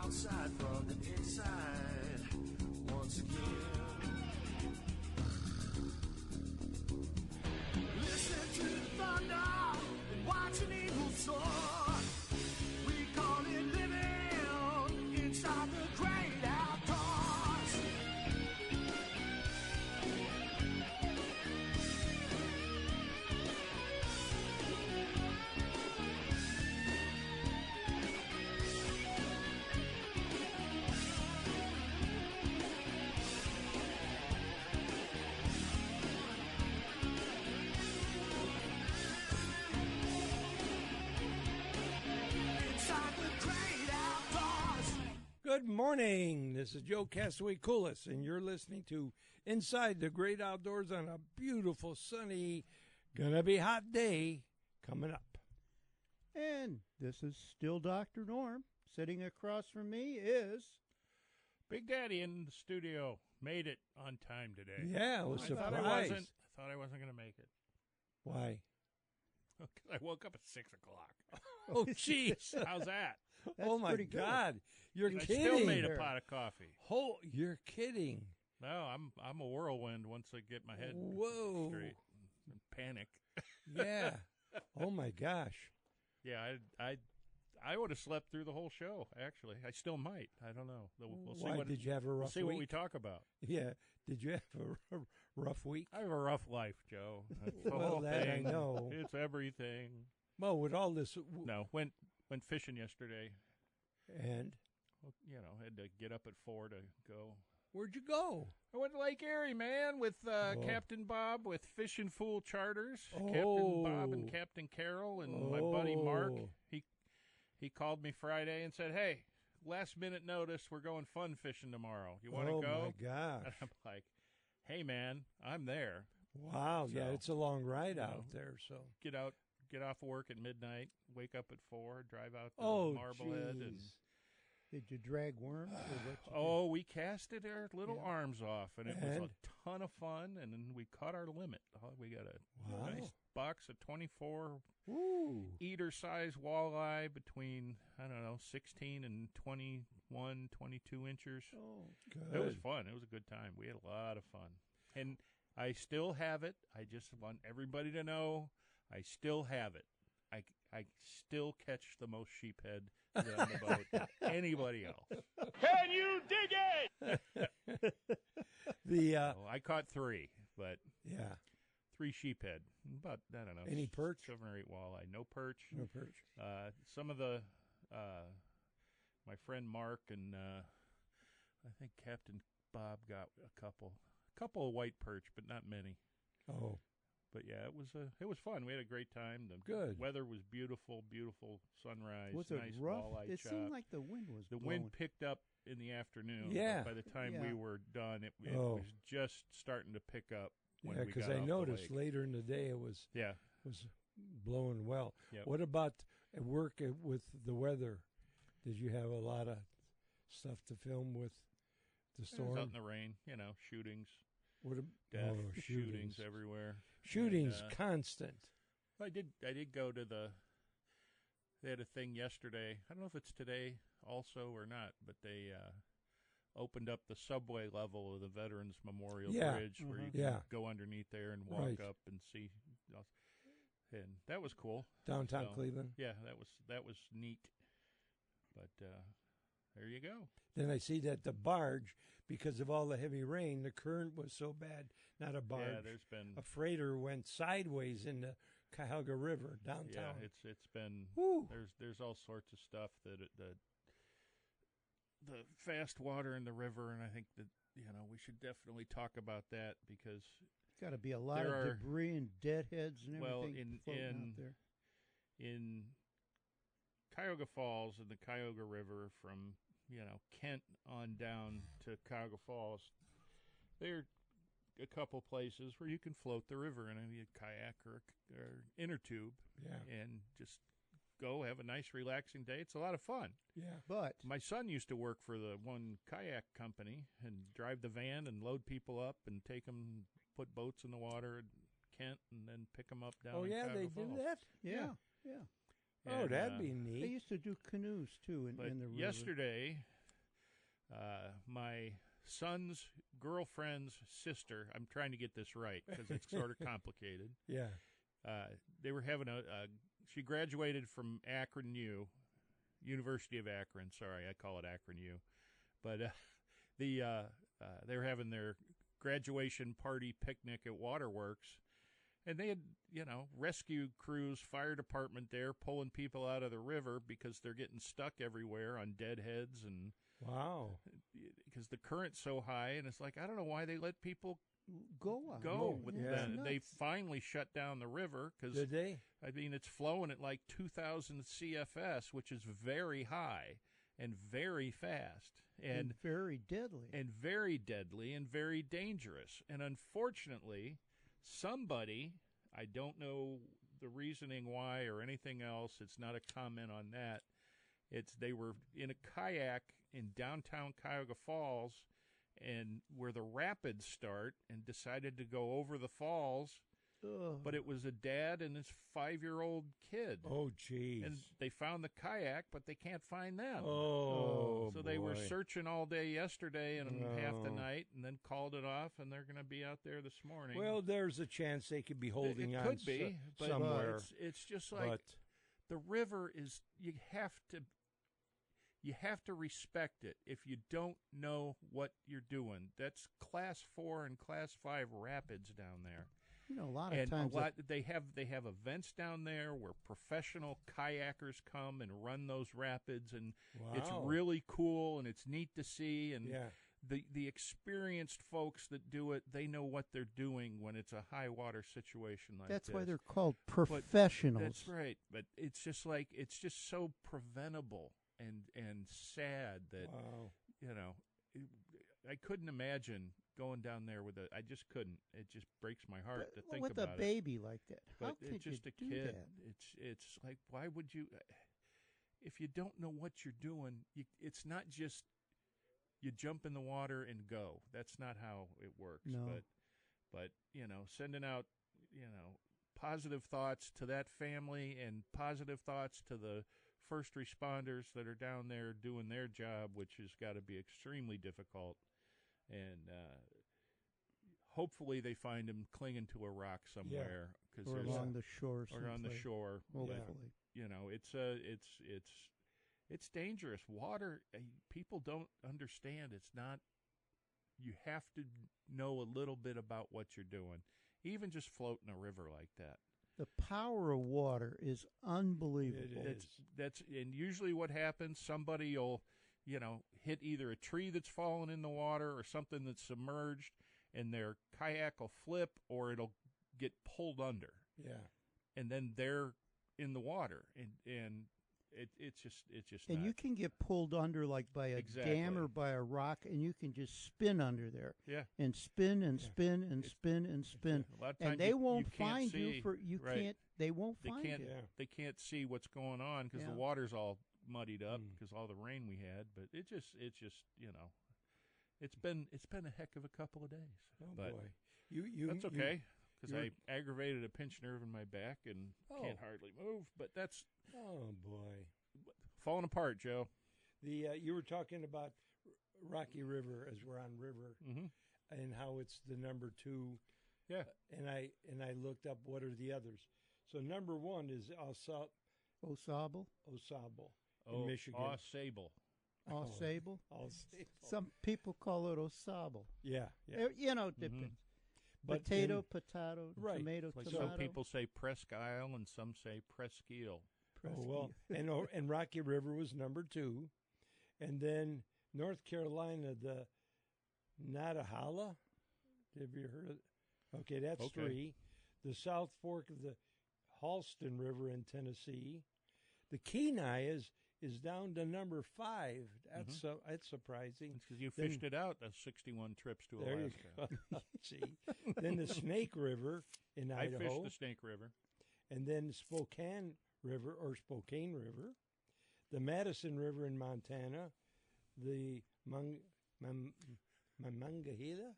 outside from the inside once again. Listen to the thunder and watch an eagle soar. We call it living inside the great outdoors. Good morning. This is Joe Castaway Coolis, and you're listening to Inside the Great Outdoors on a beautiful, sunny, gonna be hot day coming up. And this is still Dr. Norm. Sitting across from me is Big Daddy in the studio. Made it on time today. Yeah, I was I surprised. thought I wasn't going to make it. Why? Because I woke up at 6 o'clock. Oh, jeez. How's that? Oh, my pretty good. God. You're I kidding. still made a pot of coffee. Oh, you're kidding. No, I'm a whirlwind once I get my head Whoa. straight and panic. Yeah. Oh, my gosh. Yeah, I would have slept through the whole show, actually. I still might. I don't know. We'll see Why? what, Did you have a rough we'll see week? what we talk about. Yeah. Did you have a rough week? I have a rough life, Joe. It's the Well, whole that I thing. know. It's everything. Well, with all this. No, went fishing yesterday. And Well, had to get up at 4 to go. where'd you go? I went to Lake Erie, man, with Captain Bob with Fishin' Fool Charters. Oh. Captain Bob and Captain Carol and my buddy Mark. Oh. He called me Friday and said, "Hey, last minute notice, we're going fun fishing tomorrow. You want to go?" Oh, my gosh. And I'm like, "Hey, man, I'm there. Wow. Yeah, So, it's a long ride out there, so. Get off work at midnight, wake up at 4, drive out to Oh, Marblehead, and jeez. Did you drag worms? Or what you oh, we casted our little Yeah. arms off, and it was And? a ton of fun. And then we caught our limit. We got a Wow. nice box of 24 Ooh. eater-size walleye between 16 and 21, 22 inches. did? Oh, Good. It was fun. It was a good time. We had a lot of fun, and I still have it. I just want everybody to know I still have it. I still catch the most sheephead on the boat than anybody else. Can you dig it? So I caught 3, but Yeah. 3 sheephead. About, I don't know. Any perch? 7 or 8 walleye. No perch. No perch. Some of the, my friend Mark and I think Captain Bob got a couple of white perch, but not many. Oh, But yeah, it was fun. We had a great time. The Good. weather was beautiful, beautiful sunrise. was it nice rough? walleye It chop. seemed like the wind was The blowing. wind picked up in the afternoon. Yeah. But by the time Yeah. we were done, it Oh. was just starting to pick up. When yeah, we because got I off noticed the lake. later in the day it was Yeah. blowing well. Yep. What about at work with the weather? Did you have a lot of stuff to film with the It was storm? out in the rain, shootings, What death, oh, shootings everywhere. Shootings And, constant. I did go to they had a thing yesterday. I don't know if it's today also or not, but they opened up the subway level of the Veterans Memorial Yeah. Bridge where you can Yeah. go underneath there and walk Right. up and see. And that was cool. Downtown So, Cleveland. Yeah, that was neat. But there you go. Then I see that the barge, because of all the heavy rain, the current was so bad. Not a barge. Yeah, there's been a freighter went sideways in the Cuyahoga River downtown. Yeah, it's been Woo. there's all sorts of stuff that the fast water in the river, and I think that we should definitely talk about that because Got to be a lot There of are- debris and deadheads and well, everything floating out there. in Cuyahoga Falls and the Cuyahoga River from Kent on down to Cuyahoga Falls, there are a couple places where you can float the river in a kayak or inner tube, Yeah. and just go have a nice relaxing day. It's a lot of fun. Yeah. But My son used to work for the one kayak company and drive the van and load people up and take them, put boats in the water in Kent, and then pick them up down. Oh, in yeah, they Cuyahoga do Falls. that? yeah. Oh, And, that'd be They neat. used to do canoes too But in the river. yesterday my son's girlfriend's sister. I'm trying to get this right because it's sort of complicated. Yeah. They were having she graduated from Akron University of Akron. Sorry, I call it Akron U. But they were having their graduation party picnic at Waterworks. And they had, rescue crews, fire department there pulling people out of the river because they're getting stuck everywhere on deadheads. And Wow. because the current's so high. And it's like, I don't know why they let people Go with yeah. that. They finally shut down the river because, Did they? I mean, it's flowing at like 2,000 CFS, which is very high and very fast. And very deadly. And very deadly and very dangerous. And unfortunately, somebody, I don't know the reasoning why or anything else, it's not a comment on that. They were in a kayak in downtown Cuyahoga Falls and where the rapids start and decided to go over the falls. Ugh. But it was a dad and his 5-year-old kid. Oh, jeez. And they found the kayak, but they can't find them. Oh, so they were boy. searching all day yesterday and half the Oh. night, and then called it off, and they're going to be out there this morning. Well, there's a chance they could be holding it on could be, but somewhere. It's just like but the river is. You have to respect it. If you don't know what you're doing, that's Class 4 and Class 5 rapids down there. A lot of And times they have events down there where professional kayakers come and run those rapids, and it's wow. really cool and it's neat to see. And Yeah. the experienced folks that do it, they know what they're doing when it's a high water situation like that's this. why they're called professionals. That's right, but it's just so preventable and sad that Wow. I couldn't imagine going down there with I just couldn't. It just breaks my heart to think with about a baby like that. But How could it's just you a do kid. that? It's like, why would you? If you don't know what you're doing, it's not just you jump in the water and go. That's not how it works. No. But sending out positive thoughts to that family and positive thoughts to the first responders that are down there doing their job, which has got to be extremely difficult. And hopefully they find him clinging to a rock somewhere, Or along the shore. or on the someplace. shore. Hopefully. It's dangerous. Water, people don't understand. It's not. You have to know a little bit about what you're doing, even just floating a river like that. The power of water is unbelievable. It is. That's and usually what happens. Somebody will, hit either a tree that's fallen in the water or something that's submerged, and their kayak will flip or it'll get pulled under, Yeah. and then they're in the water, and it's just. And not. you can get pulled under like by a Exactly. dam or by a rock, and you can just spin under there. Yeah. And spin and Yeah. spin and spin and spin. A lot of times And they you won't can't find see, you for you right. can't. They won't They find can't. you. Yeah. They can't see what's going on because Yeah. the water's all muddied up Mm. because all the rain we had. But it's just it's been a heck of a couple of days. Oh but boy. You that's okay because you're- I aggravated a pinched nerve in my back and can't Oh. hardly move. But that's Oh boy. falling apart, Joe. The you were talking about Rocky River as we're on river Mm-hmm. and how it's the number 2. Yeah. And I looked up what are the others. So number 1 is Osable, Osable in Michigan. Sable. Osable. Osable. Some people call it Osable. Yeah. Yeah. Depends. But Potato, in- potato, Right. tomato, Like tomato. some people say Presque Isle and some say Presqu'Île. Oh, well, and Rocky River was number 2, and then North Carolina, the Natahala. Have you heard of? Okay, that's Okay. 3. The South Fork of the Halston River in Tennessee. The Kenai is down to number 5. That's surprising. It's because you Then- fished it out. That's 61 trips to There Alaska. you go. See, then the Snake River in I Idaho, fished the Snake River. and then Spokane River, the Madison River in Montana, the Monongahela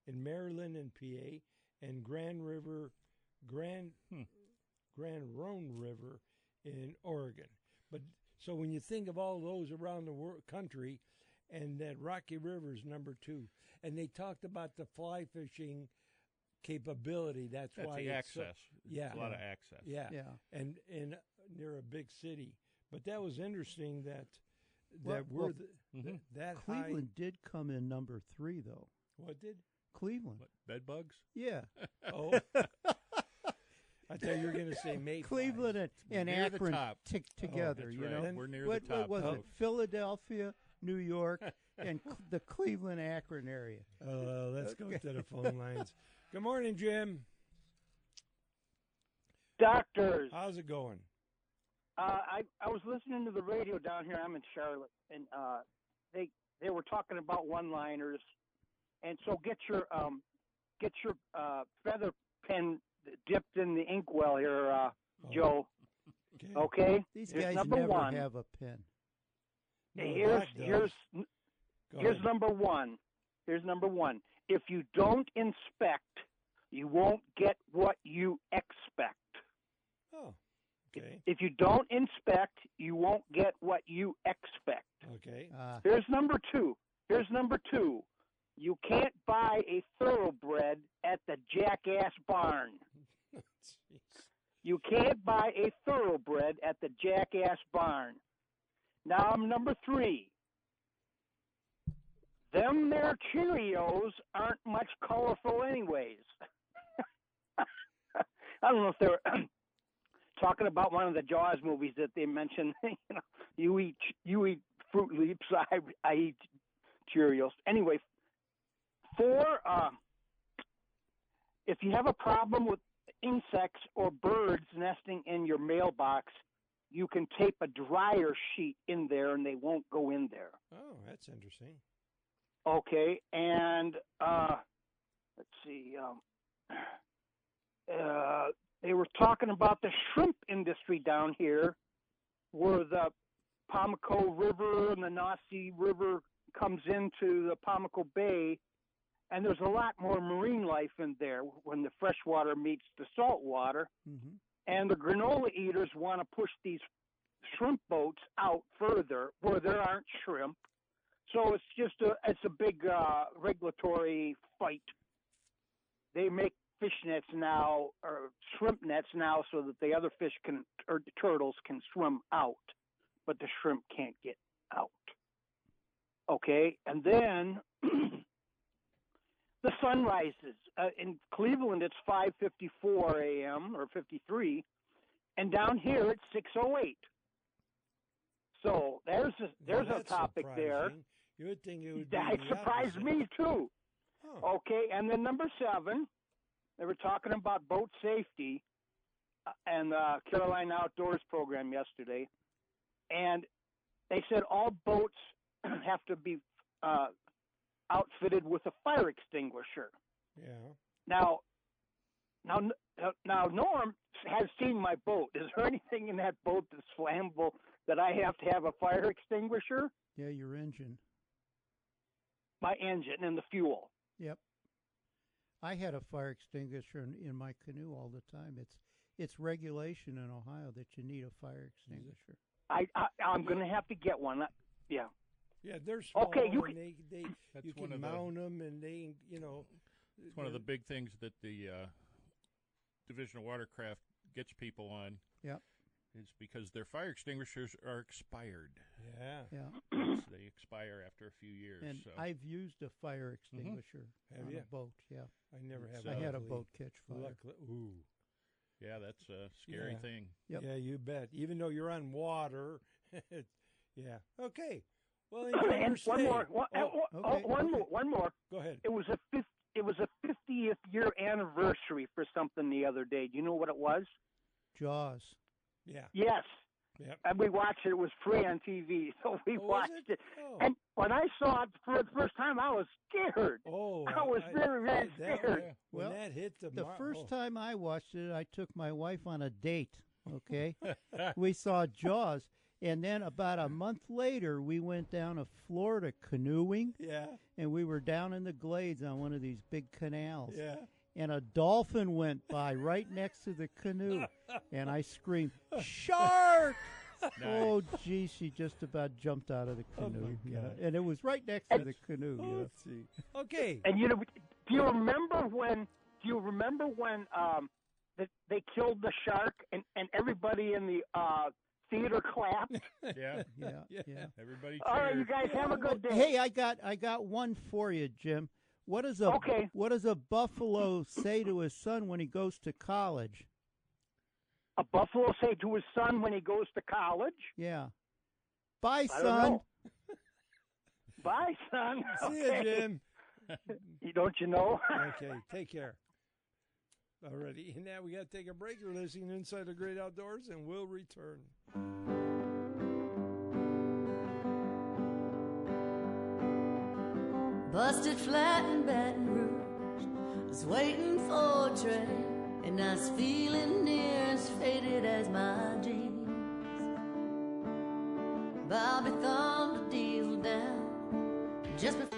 in Maryland and PA, and Grand Roan River in Oregon. But So when you think of all those around the country, and that Rocky River is number 2, and they talked about the fly fishing capability. That's why the it's access. yeah, It's a lot of access. yeah, Yeah. and near a big city. But that was interesting that Well, we're Mhm. that high. Cleveland did come in number 3, though. What did? Cleveland. What, bed bugs? Yeah. Oh, I thought you were going to say Mayflies. Cleveland and Near the Akron top. together, That's you right. know. We're near what, the top. What was it? folks. Philadelphia, New York, and the Cleveland Akron area. Let's go to the phone lines. Good morning, Jim. Doctors, How's it going? I was listening to the radio down here. I'm in Charlotte, and they were talking about one-liners, and so get your feather pen dipped in the inkwell here, Joe. Okay. Okay, These Here's guys number never one. have a pen. No, here's Doc does. here's Go here's ahead. number one. Here's number one. If you don't inspect, you won't get what you expect. Oh, okay. If you don't inspect, you won't get what you expect. Okay. Here's number two. You can't buy a thoroughbred at the Jackass Barn. Jeez. You can't buy a thoroughbred at the Jackass Barn. Now I'm number 3. Them there Cheerios aren't much colorful anyways. I don't know if they're talking about one of the Jaws movies that they mentioned. You eat Fruit Loops, I eat Cheerios. Anyway, 4, if you have a problem with insects or birds nesting in your mailbox, you can tape a dryer sheet in there and they won't go in there. Oh, that's interesting. Okay, and let's see. They were talking about the shrimp industry down here, where the Pamlico River and the Nassau River comes into the Pamlico Bay, and there's a lot more marine life in there when the fresh water meets the salt water. Mm-hmm. And the granola eaters want to push these shrimp boats out further where there aren't shrimp. So it's a big regulatory fight. They make fish nets now, or shrimp nets now, so that the other fish or the turtles can swim out, but the shrimp can't get out. Okay, and then the sun rises. In Cleveland, it's 5:54 a.m. or 53, and down here it's 6:08. So there's Now, a that's topic there. surprising. You would think it would be That the surprised opposite. me too. Oh, Okay, and then number 7, they were talking about boat safety and Carolina Outdoors program yesterday, and they said all boats have to be outfitted with a fire extinguisher. yeah. Now, Norm has seen my boat. Is there anything in that boat that's flammable that I have to have a fire extinguisher? Yeah, your engine. My engine and the fuel. Yep. I had a fire extinguisher in my canoe all the time. It's regulation in Ohio that you need a fire extinguisher. I'm going to have to get one. Yeah. Yeah, they're small. Okay, you and they That's you one can of the- mount them, and they, It's one of the big things that the Division of Watercraft gets people on. Yep. Is because their fire extinguishers are expired. Yeah. Yeah. They expire after a few years. And so. I've used a fire extinguisher Have on you? a boat. Yeah. I never have. I had a luckily. boat catch fire. Luckily, ooh. Yeah, that's a scary Yeah. thing. Yep. Yeah, you bet. Even though you're on water. Yeah. Okay. Well, enjoy your And stay. one more. okay, One more. Go ahead. It was a 50th year anniversary for something the other day. Do you know what it was? Jaws. Yeah. Yes. Yep. And we watched it. It was free on TV, so we Oh, was watched it. Oh. And when I saw it for the first time, I was scared. Oh, I was very, very that- scared. When Well, that hit The oh. first time I watched it, I took my wife on a date. Okay. We saw Jaws. And then about a month later, we went down to Florida canoeing, Yeah, and we were down in the glades on one of these big canals. yeah. And a dolphin went by right next to the canoe, and I screamed, "Shark!" Oh, gee, she just about jumped out of the Oh, canoe. my you know, God. and it was right next to the canoe. You know. Let's see. Okay. And do you remember when? That they killed the shark and everybody in the theater clapped? Yeah. Yeah. Everybody All right, cheered. you guys have a good day. Hey, I got one for you, Jim. What does a buffalo say to his son when he goes to college? A buffalo say to his son when he goes to college? Yeah. Bye, I don't son. know. Bye, son. See you, Okay. Jim. Don't you know? Okay, take care. Alrighty, and now we got to take a break. You're listening Inside the Great Outdoors, and we'll return. Busted flat in Baton Rouge, was waiting for a train, and I was feeling near as faded as my jeans. Bobby thumbed a diesel down just before.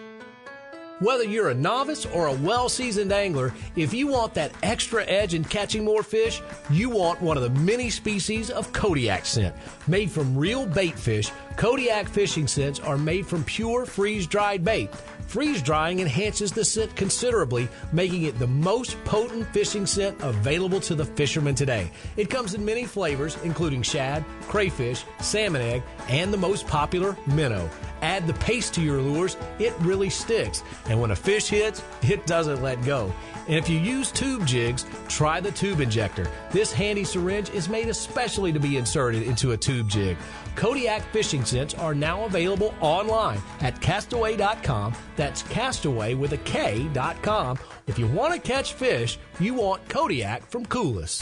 Whether you're a novice or a well-seasoned angler, if you want that extra edge in catching more fish, you want one of the many species of Kodiak scent. Made from real bait fish, Kodiak fishing scents are made from pure freeze-dried bait. Freeze-drying enhances the scent considerably, making it the most potent fishing scent available to the fishermen today. It comes in many flavors, including shad, crayfish, salmon egg, and the most popular, minnow. Add the paste to your lures, it really sticks. And when a fish hits, it doesn't let go. And if you use tube jigs, try the tube injector. This handy syringe is made especially to be inserted into a tube jig. Kodiak fishing scents are now available online at castaway.com. That's castaway with a K.com. If you want to catch fish, you want Kodiak from Coulis.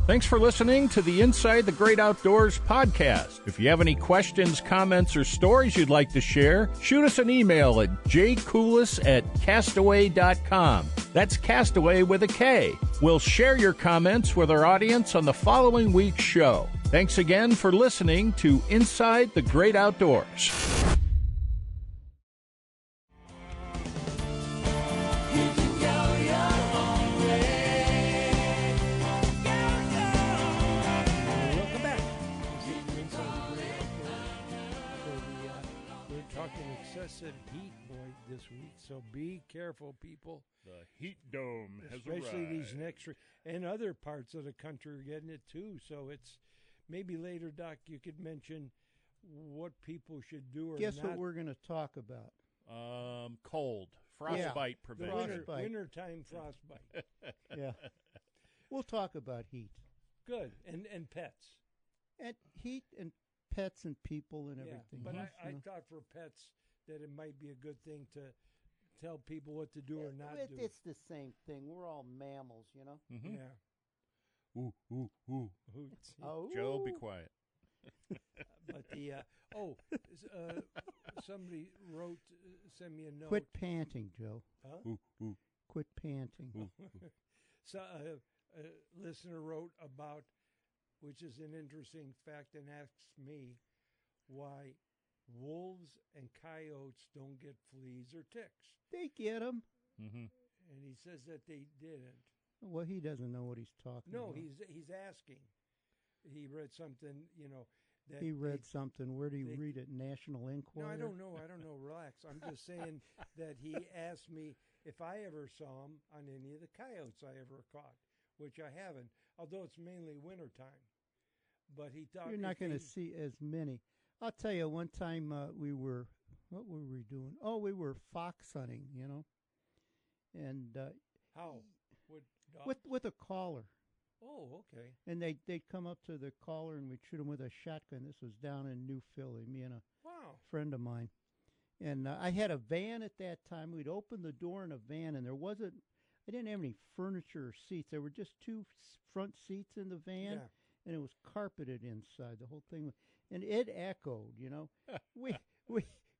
Thanks for listening to the Inside the Great Outdoors podcast. If you have any questions, comments, or stories you'd like to share, shoot us an email at jcoulis@castaway.com. That's Castaway with a K. We'll share your comments with our audience on the following week's show. Thanks again for listening to Inside the Great Outdoors. Welcome back. This is the Inside the Great Outdoors. We're talking excessive heat, boy, this week. So be careful, people. The heat dome has Especially arrived. these next and other parts of the country are getting it too. So it's maybe later, Doc, you could mention what people should do or Guess not. what we're going to talk about? Cold. Frostbite the prevention. Frostbite. wintertime frostbite. Yeah. We'll talk about heat. Good. And pets. And heat and pets and people and Yeah. everything. But else, I you know. thought for pets that it might be a good thing to tell people what to do or not do. It's the same thing. We're all mammals, you know. Mhm. Yeah. Ooh, ooh, ooh. Hoots. Oh, Joe, be quiet. But the somebody wrote, sent me a note. Quit panting, Joe. Huh? Ooh, ooh, Quit panting. ooh. So a listener wrote about, which is an interesting fact, and asks me why wolves and coyotes don't get fleas or ticks. They get them. Mm-hmm. And he says that they didn't. Well, he doesn't know what he's talking No, about. he's asking. He read something, that He read something. Where do you they- read it? National No, Enquirer? I don't know. Relax. I'm just saying that he asked me if I ever saw him on any of the coyotes I ever caught, which I haven't, although it's mainly wintertime. But he thought You're not if going to they- see as many. I'll tell you, one time what were we doing? Oh, we were fox hunting, and how with with a collar. oh, okay. And they'd come up to the collar and we'd shoot them with a shotgun. This was down in New Philly, me and a Wow. friend of mine. And I had a van at that time. We'd opened the door in a van, and I didn't have any furniture or seats. There were just two front seats in the van, Yeah. and it was carpeted inside. The whole thing, and it echoed.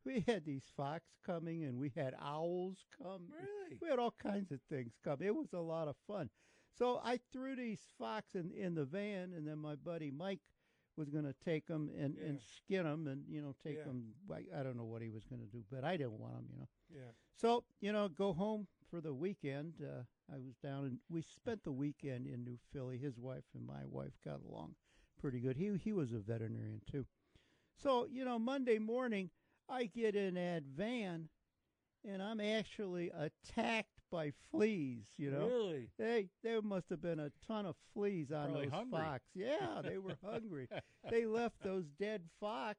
We had these fox coming, and we had owls come. Really? We had all kinds of things come. It was a lot of fun. So I threw these fox in the van, and then my buddy Mike was going to take them and skin them and, take Yeah. them. I don't know what he was going to do, but I didn't want them, Yeah. So, go home for the weekend. I was down, and we spent the weekend in New Philly. His wife and my wife got along pretty good. He was a veterinarian too. So Monday morning I get in that van, and I'm actually attacked by fleas. Really? There must have been a ton of fleas on Probably those hungry. fox. Yeah, they were hungry. They left those dead fox,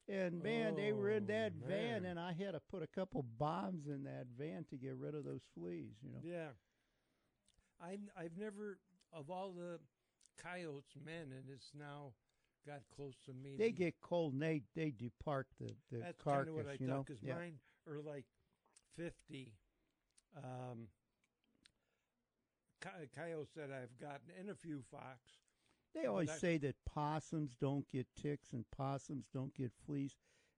and man, they were in that Oh, van, man. and I had to put a couple bombs in that van to get rid of those fleas. Yeah. I've never, of all the coyotes, men, and it's now got close to me. They get cold and they depart the That's carcass. kind of what I thought, because mine are like 50 coyotes that I've gotten, and a few fox. They always say that possums don't get ticks and possums don't get fleas.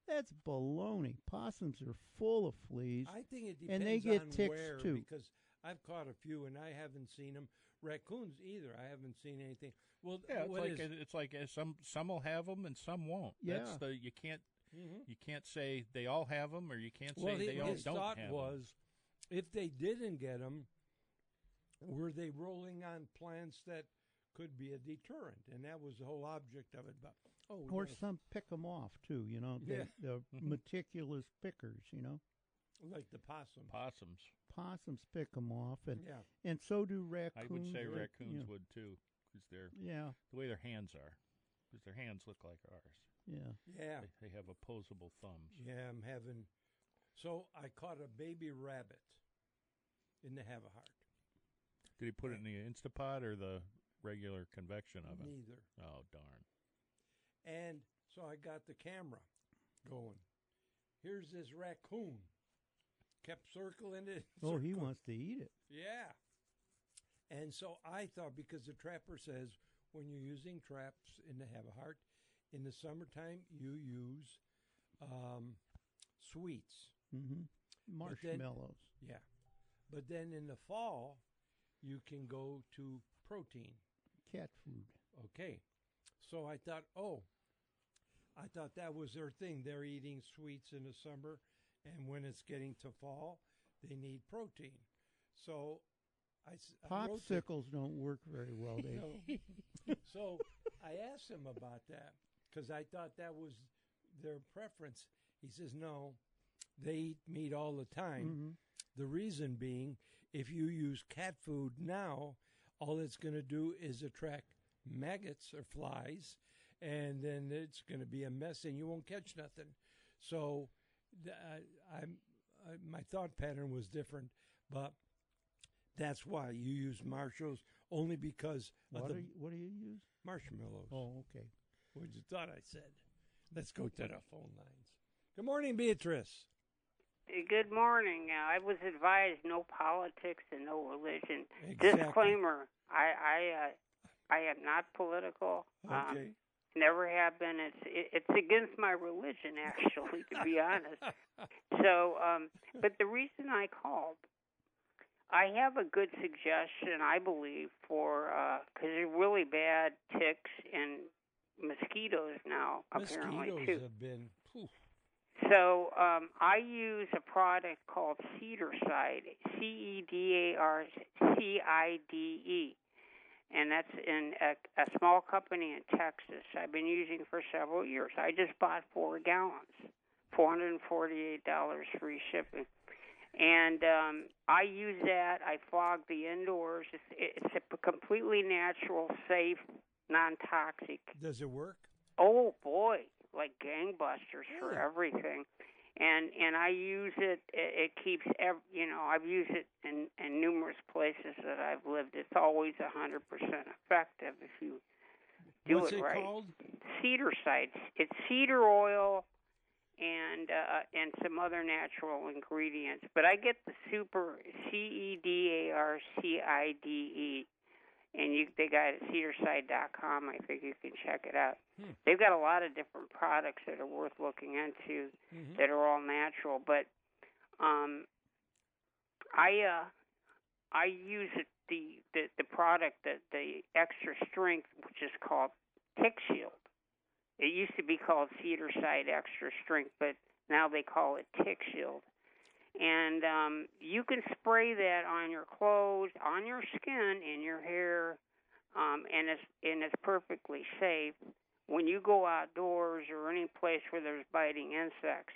That's baloney. Possums are full of fleas. I think it depends and they get on ticks where, too. because I've caught a few and I haven't seen them. Raccoons either. I haven't seen anything. Well, Yeah, what it's like some will have them and some won't. Yeah. That's you Mhm. can't say they all have them, or you can't say Well, they all his don't thought have was, if they didn't get them, were they rolling on plants that could be a deterrent? And that was the whole object of it. But Or some pick them off too. Yeah. The meticulous pickers. like the possum. possums. Possums pick them off, and Yeah. and so do raccoons. I would say They- raccoons would too, because they're Yeah, the way their hands are, because their hands look like ours. yeah. Yeah. They have opposable thumbs. Yeah, I'm having. So I caught a baby rabbit in the Havahart. Did he put it in the Instapot or the regular convection oven? Neither. Oh darn! And so I got the camera going. Here's this raccoon. Kept circling it. Oh, he circling. wants to eat it. Yeah. And so I thought, because the trapper says when you're using traps in the Havahart, in the summertime you use sweets. Mm-hmm. But then- Marshmallows. Yeah. But then in the fall, you can go to protein. Cat food. Okay. So I thought that was their thing. They're eating sweets in the summer, and when it's getting to fall, they need protein. So I wrote to- Popsicles don't work very well. They No. So I asked him about that, because I thought that was their preference. He says, no, they eat meat all the time. Mhm. The reason being, if you use cat food now, all it's going to do is attract maggots or flies, and then it's going to be a mess, and you won't catch nothing. So my thought pattern was different, but that's why you use Marshalls, only because of what the do you use? marshmallows. Oh, okay. What you thought I said? Let's go to the phone lines. Good morning, Beatrice. Good morning. I was advised no politics and no religion. Exactly. Disclaimer: I am not political. Okay. Never have been. It's against my religion, actually, to be honest. So, but the reason I called, I have a good suggestion, I believe, for because there's really bad ticks and mosquitoes now, apparently Mosquitoes too. have been. Phew. So I use a product called Cedarcide, CEDARCIDE, and that's in a small company in Texas. I've been using for several years. I just bought 4 gallons, $448 free shipping. And I use that. I fog the indoors. It's a completely natural, safe, non-toxic. Does it work? Oh boy, like gangbusters for everything. And I use it. It keeps I've used it in numerous places that I've lived. It's always 100% effective if you do What's it it right. called? Cedarcide. It's cedar oil and some other natural ingredients. But I get the super CEDARCIDE. And they got it at cedarside.com. I think you can check it out. They've got a lot of different products that are worth looking into that are all natural. But I use the product, the extra strength, which is called Tick Shield. It used to be called Cedarcide Extra Strength, but now they call it Tick Shield. And you can spray that on your clothes, on your skin, in your hair, and it's perfectly safe. When you go outdoors or any place where there's biting insects,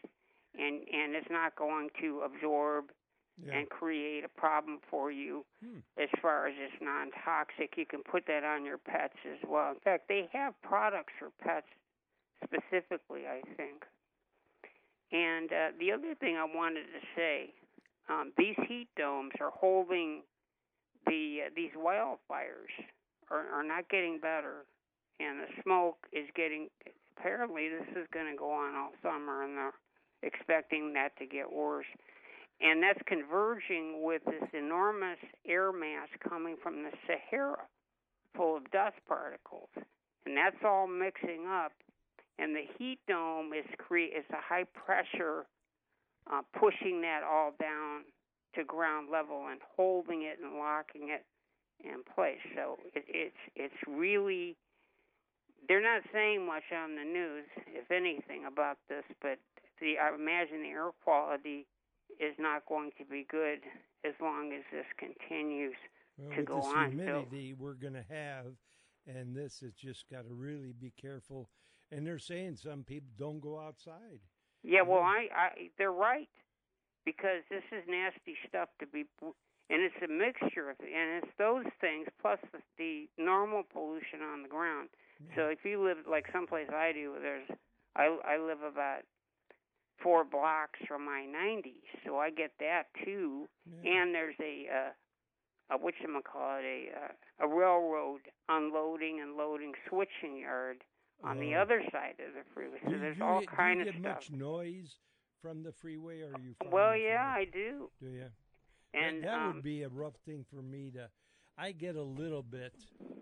and it's not going to absorb and create a problem for you as far as it's non-toxic, you can put that on your pets as well. In fact, they have products for pets specifically, I think. And the other thing I wanted to say, these heat domes are holding these wildfires are not getting better, and the smoke is getting. Apparently, this is going to go on all summer, and they're expecting that to get worse. And that's converging with this enormous air mass coming from the Sahara, full of dust particles, and that's all mixing up. And the heat dome is a high pressure, pushing that all down to ground level and holding it and locking it in place. So it's really, they're not saying much on the news, if anything, about this. But I imagine the air quality is not going to be good as long as this continues to go on. With this humidity we're going to have, and this has just got to really be careful. And they're saying some people don't go outside. Yeah, well, they're right, because this is nasty stuff to be, and it's a mixture of, and it's those things plus the normal pollution on the ground. Yeah. So if you live like someplace I do, I live about 4 blocks from I-90, so I get that too. Yeah. And there's a railroad unloading and loading switching yard on the other side of the freeway. So there's all kind of stuff. Do you get much noise from the freeway, or are you? Well, yeah, I do. Do you? And that would be a rough thing for me to. I get a little bit,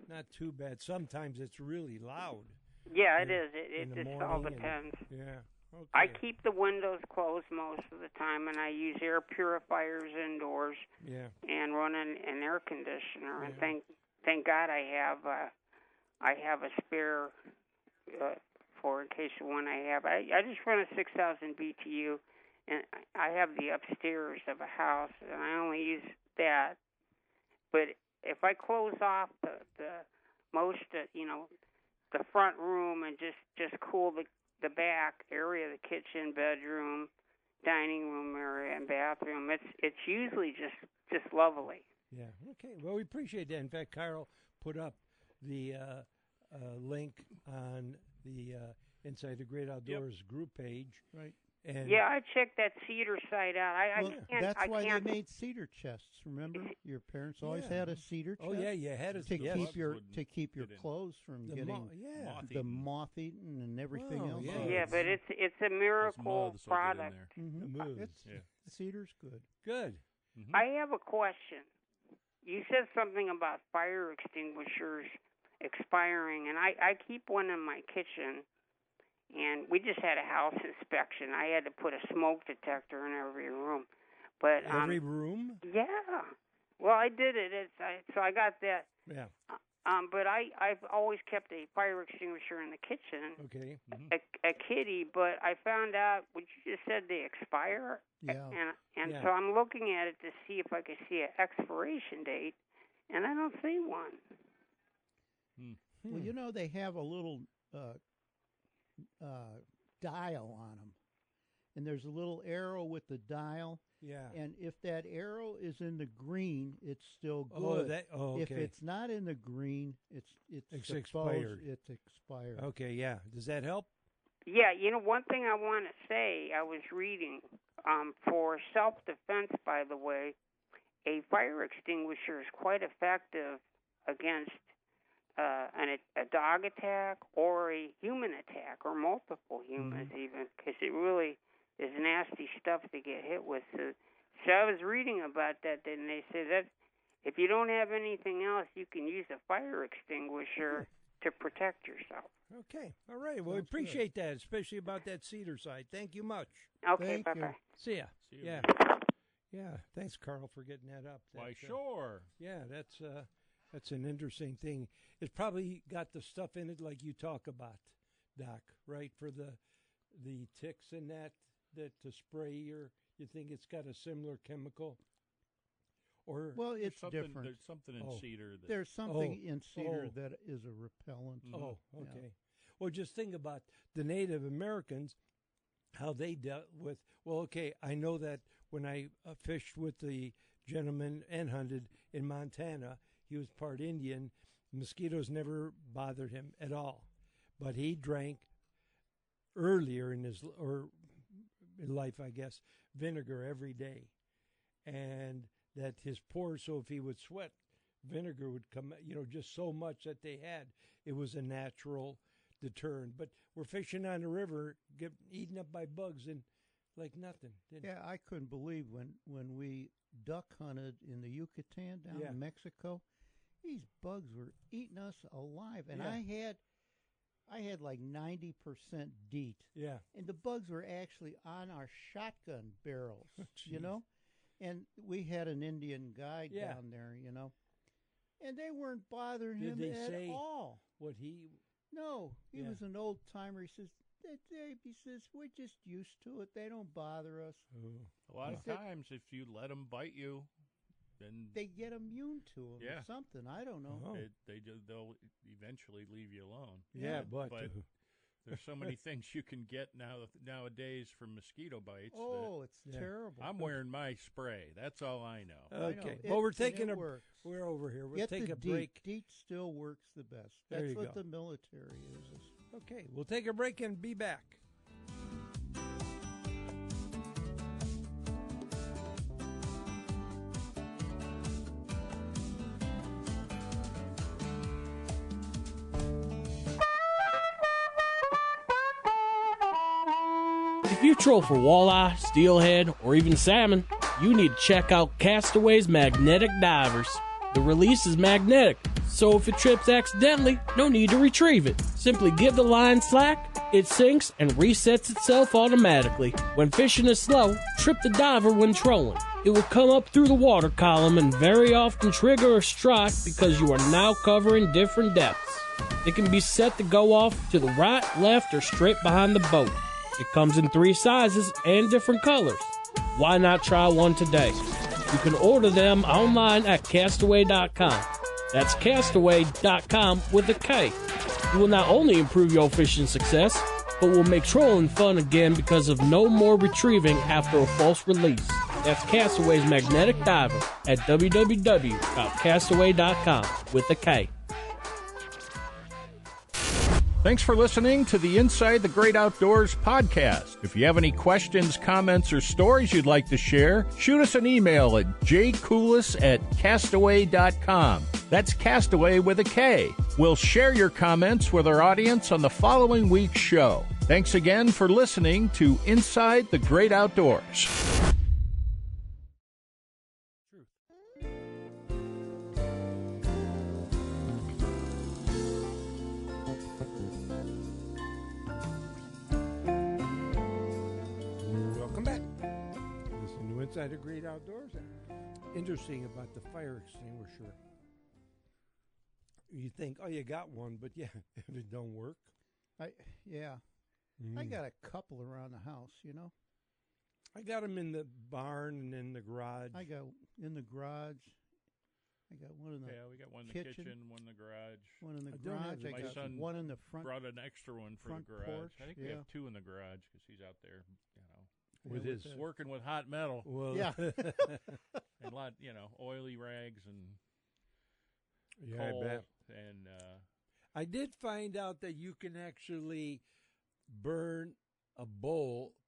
not too bad. Sometimes it's really loud. Yeah, it is. It just all depends. Yeah. Okay. I keep the windows closed most of the time, and I use air purifiers indoors. Yeah. And run an air conditioner. Yeah. And thank God I have a spare for in case of one I have. I just run a 6,000 BTU, and I have the upstairs of a house, and I only use that. But if I close off the front room and just cool the back area, the kitchen, bedroom, dining room area, and bathroom, it's usually just lovely. Yeah. Okay. Well, we appreciate that. In fact, Carl put up the link on the Inside the Great Outdoors group page. Right. And yeah, I checked that cedar site out. That's why they made cedar chests. Remember, your parents always had a cedar chest. Oh yeah, you had a to keep your clothes from getting the moth eaten and everything else. Yeah, but it's a miracle product. Cedar's good. Good. Mm-hmm. I have a question. You said something about fire extinguishers expiring, and I keep one in my kitchen. And we just had a house inspection. I had to put a smoke detector in every room. But every room? Yeah. Well, I did it. So I got that. Yeah. But I've always kept a fire extinguisher in the kitchen. Okay. Mm-hmm. A kitty, but I found out what you just said, they expire. Yeah. And so I'm looking at it to see if I can see an expiration date, and I don't see one. Well, they have a little dial on them, and there's a little arrow with the dial. Yeah. And if that arrow is in the green, it's still good. Okay. If it's not in the green, it's expired. It's expired. Okay. Yeah. Does that help? Yeah. One thing I want to say, I was reading for self-defense, by the way, a fire extinguisher is quite effective against a dog attack or a human attack, or multiple humans even, because it really is nasty stuff to get hit with. So I was reading about that, and they said that if you don't have anything else, you can use a fire extinguisher to protect yourself. Okay. All right. Well, we appreciate that, especially about that cedar site. Thank you much. Okay. Bye-bye. See ya. Yeah. Yeah. Thanks, Carl, for getting that up. Why, sure. Yeah, that's an interesting thing. It's probably got the stuff in it like you talk about, Doc, right? For the ticks and that to spray you think it's got a similar chemical? Or Well, There's it's something, different. There's something in Oh. cedar that There's something Oh, in cedar oh. that is a repellent. oh, Yeah. okay. Well, just think about the Native Americans, how they dealt with. Well, okay, I know that when I fished with the gentleman and hunted in Montana, he was part Indian. Mosquitoes never bothered him at all, but he drank earlier in his life, I guess, vinegar every day, and that his pores. So if he would sweat, vinegar would come. Just so much that they had. It was a natural deterrent. But we're fishing on the river, get eaten up by bugs, and like nothing. Yeah, I couldn't believe when we duck hunted in the Yucatan down Yeah. in Mexico. These bugs were eating us alive, and Yeah. I had like 90% DEET, Yeah. and the bugs were actually on our shotgun barrels, and we had an Indian guide Yeah. down there, and they weren't bothering Did him they at say- all. What he? No, he Yeah. was an old timer. He says, we're just used to it. They don't bother us. a lot of He said- times, if you let them bite you, then They get immune to them Yeah. or something. I don't know. Oh. they'll eventually leave you alone. Yeah, but There's so many things you can get nowadays from mosquito bites. Oh, it's Yeah. terrible. that I'm wearing my spray. That's all I know. I know. Okay. It- Well, we're and taking it a. works. We're over here. We'll Get take the a break. DEET. DEET still works the best. There That's you what go. the military uses. Okay, we'll take a break and be back. If you troll for walleye, steelhead, or even salmon, you need to check out Castaway's Magnetic Divers. The release is magnetic, so if it trips accidentally, no need to retrieve it. Simply give the line slack, it sinks and resets itself automatically. When fishing is slow, trip the diver when trolling. It will come up through the water column and very often trigger a strike because you are now covering different depths. It can be set to go off to the right, left, or straight behind the boat. It comes in 3 sizes and different colors. Why not try one today? You can order them online at castaway.com. That's castaway.com with a K. You will not only improve your fishing success, but will make trolling fun again because of no more retrieving after a false release. That's Castaway's Magnetic Diver at www.castaway.com with a K. Thanks for listening to the Inside the Great Outdoors podcast. If you have any questions, comments, or stories you'd like to share, shoot us an email at jcoulis@castaway.com. That's Castaway with a K. We'll share your comments with our audience on the following week's show. Thanks again for listening to Inside the Great Outdoors. Welcome back. Listen to Inside the Great Outdoors. Interesting about the fire extinguisher. You think, oh, you got one, but yeah, if it don't work. I Mm. got a couple around the house, I got them in the barn and in the garage. I got in the garage. I got one in the Yeah, we got one in the kitchen, kitchen, one in the garage. one in the I don't have garage. the I My got son one in the front. Brought an extra one for the front garage. porch, I think we yeah. have 2 in the garage because he's out there, with Yeah, his with working with hot metal well, Yeah. and oily rags and yeah, I coal bet. and I did find out that you can actually burn a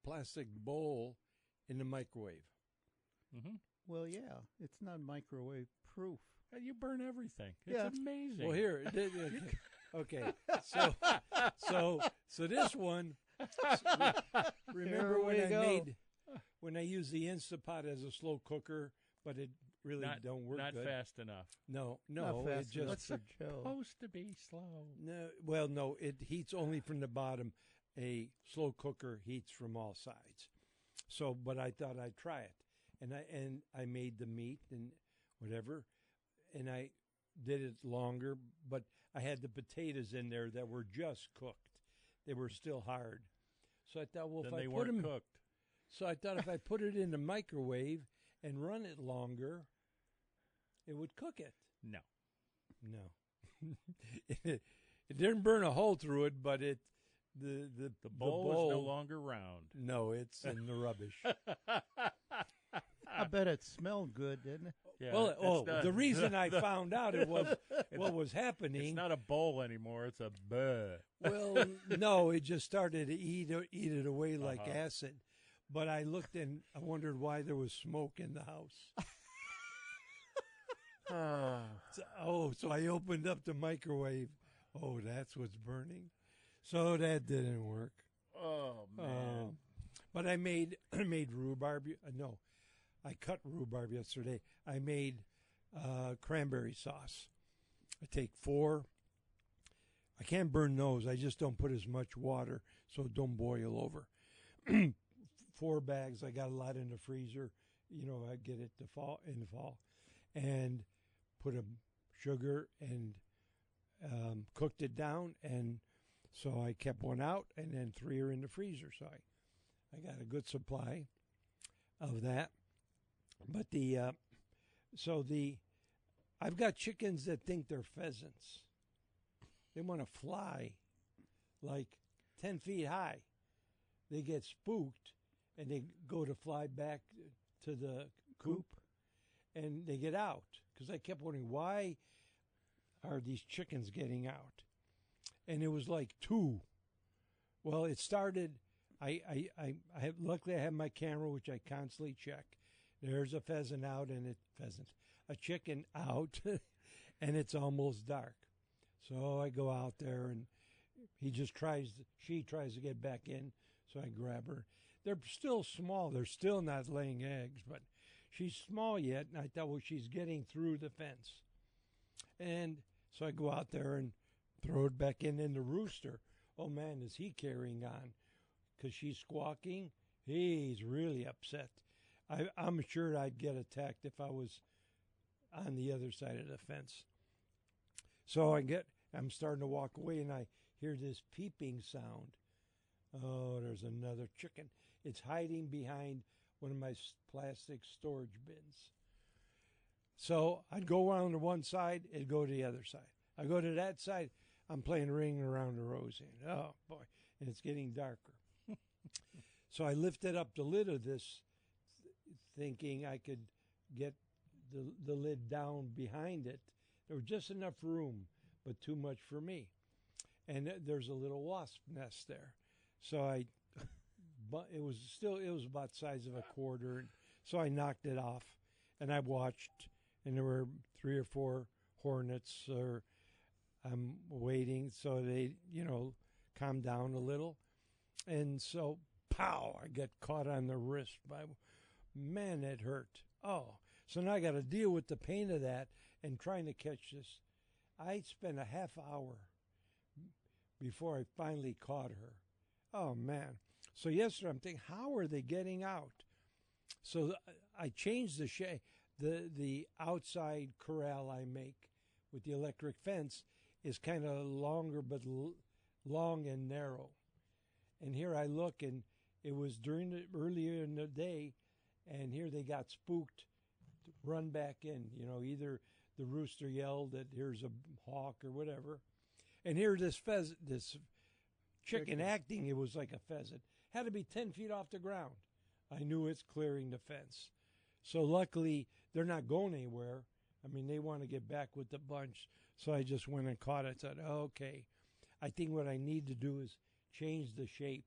plastic bowl, in the microwave. Well, yeah, it's not microwave proof. you burn everything. It's Yeah. amazing. Well, here, okay. So this one. Remember Here when we I go. when I used the Instapot as a slow cooker, but it really don't work not good. fast enough. No, Not it fast enough just for Joe. Supposed to be slow. no. It heats only from the bottom. A slow cooker heats from all sides. So, but I thought I'd try it, and I made the meat and whatever, and I did it longer. But I had the potatoes in there that were just cooked; they were still hard. So I thought, well, Then if they I put weren't them, cooked. so I thought if I put it in the microwave and run it longer, It would cook it. No. No. it didn't burn a hole through it, but the bowl is no longer round. No, it's in the rubbish. I bet it smelled good, didn't it? Yeah, Well, the reason I found out it was what was happening. It's not a bowl anymore. It's a buh. Well, no, it just started to eat it away like acid. But I looked and I wondered why there was smoke in the house. So I opened up the microwave. Oh, that's what's burning. So that didn't work. Oh man! But I made rhubarb. No, I cut rhubarb yesterday. I made cranberry sauce. I take 4. I can't burn those. I just don't put as much water so it don't boil over. 4 bags. I got a lot in the freezer. You know, I get it in the fall, and put a sugar and cooked it down, and so I kept 1 out, and then 3 are in the freezer. So I got a good supply of that. But I've got chickens that think they're pheasants. They want to fly like 10 feet high. They get spooked and they go to fly back to the coop and they get out. Because I kept wondering, why are these chickens getting out? And it was like 2. Well, it started, luckily I have my camera, which I constantly check. There's a pheasant out and a chicken out and it's almost dark. So I go out there and she tries to get back in. So I grab her. They're still small. They're still not laying eggs, but she's small yet. And I thought, well, she's getting through the fence. And so I go out there and throw it back in the rooster. Oh man, is he carrying on? Because she's squawking. He's really upset. I'm sure I'd get attacked if I was on the other side of the fence. So I'm starting to walk away and I hear this peeping sound. Oh, there's another chicken. It's hiding behind one of my plastic storage bins. So I'd go around to one side, it'd go to the other side. I go to that side, I'm playing Ring Around the Rosie. Oh, boy, and it's getting darker. So I lifted up the lid of this, thinking I could get the lid down behind it. There was just enough room, but too much for me. And there's a little wasp nest there. So but it was about the size of a quarter. And so I knocked it off and I watched, and there were 3 or 4 hornets. I'm waiting so they, calm down a little. And so, pow, I got caught on the wrist. Man, it hurt. Oh, so now I got to deal with the pain of that and trying to catch this. I spent a half hour before I finally caught her. Oh, man. So yesterday I'm thinking, how are they getting out? So I changed the outside corral I make with the electric fence is kind of longer, but long and narrow. And here I look, and it was earlier in the day, and here they got spooked, run back in. Either the rooster yelled that here's a hawk or whatever, and here this chicken acting it was like a pheasant. Had to be 10 feet off the ground. I knew it's clearing the fence. So luckily, they're not going anywhere. I mean, they want to get back with the bunch. So I just went and caught it. I thought, okay, I think what I need to do is change the shape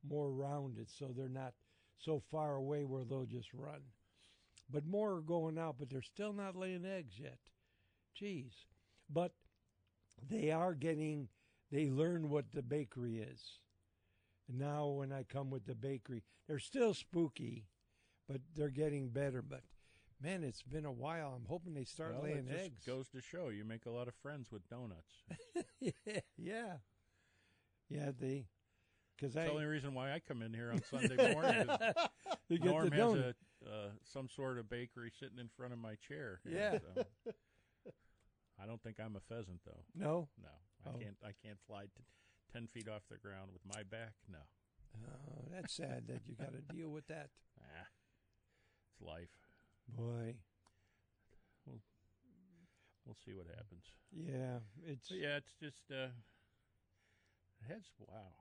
more rounded so they're not so far away where they'll just run. But more are going out, but they're still not laying eggs yet. Jeez. But they learn what the bakery is. And now when I come with the bakery, they're still spooky, but they're getting better. But man, it's been a while. I'm hoping they start laying it just eggs. Goes to show you make a lot of friends with donuts. Yeah. It's the only reason why I come in here on Sunday morning. Is Norm has some sort of bakery sitting in front of my chair. Yeah. So. I don't think I'm a pheasant, though. No? No. I can't fly 10 feet off the ground with my back. No. Oh, that's sad that you got to deal with that. It's life. Boy. Well, we'll see what happens. Yeah, it's But yeah, it's just wow.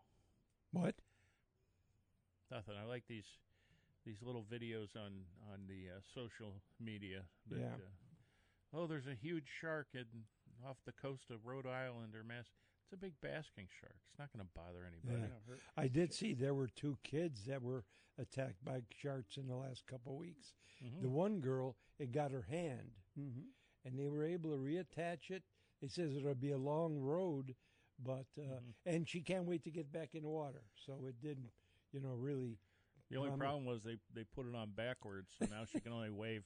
what? Nothing. I like these little videos on the social media. That, Yeah. There's a huge shark off the coast of Rhode Island or Mass. It's a big basking shark. It's not going to bother anybody. Yeah. I did see there were 2 kids that were attacked by sharks in the last couple of weeks. Mhm. The one girl, it got her hand, Mm-hmm. and they were able to reattach it. It says it'll be a long road, but and she can't wait to get back in the water. So it didn't, really. The only Um, problem was they put it on backwards, so now she can only wave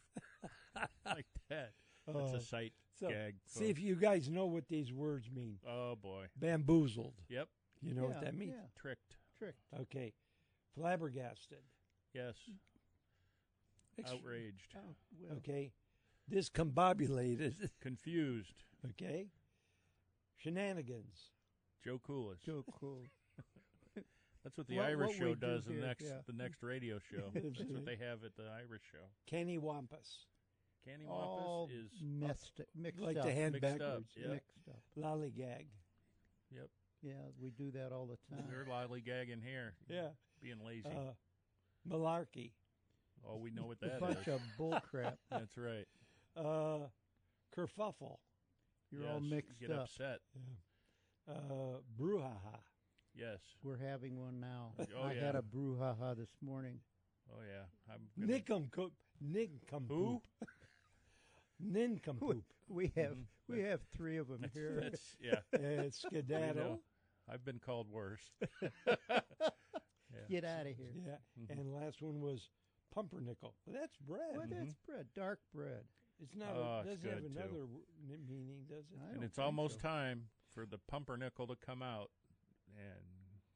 like that. That's a sight So, gag. see if you guys know what these words mean. Oh boy. Bamboozled. Yep. You know what that means? Yeah. Tricked. Okay. Flabbergasted. Yes. Ex- Outraged. Oh, well, Okay. Discombobulated. Confused. Okay. Shenanigans. Joe Coolest. so cool. That's what the What Irish we show do does here, the next radio show. That's what they have at the Irish show. Kenny Wampus. Canny All Wampus is mixed Like up. the hand Mixed up, backwards. yeah. Mixed up. Lollygag. Yep. Yeah, we do that all the time. They're lollygagging here. Yeah. Being lazy. Malarkey. Oh, we know what A that is. bunch of bull crap. That's right. Kerfuffle. You're all Yes, mixed get up. upset. Brouhaha. Yes. We're having one now. Oh, I yeah. had a brouhaha this morning. Oh yeah. I'm gonna- Nincompoop. Nincompoop. Who? Nincompoop. We have 3 of them here. That's yeah. Skedaddle. know. I've been called worse. Get out of here. Yeah. Mhm. And last one was pumpernickel. That's bread. Well, that's bread, dark bread. It's not. Oh, It it's doesn't have good, too. another meaning, does it? I And don't it's think almost so. time for the pumpernickel to come out, and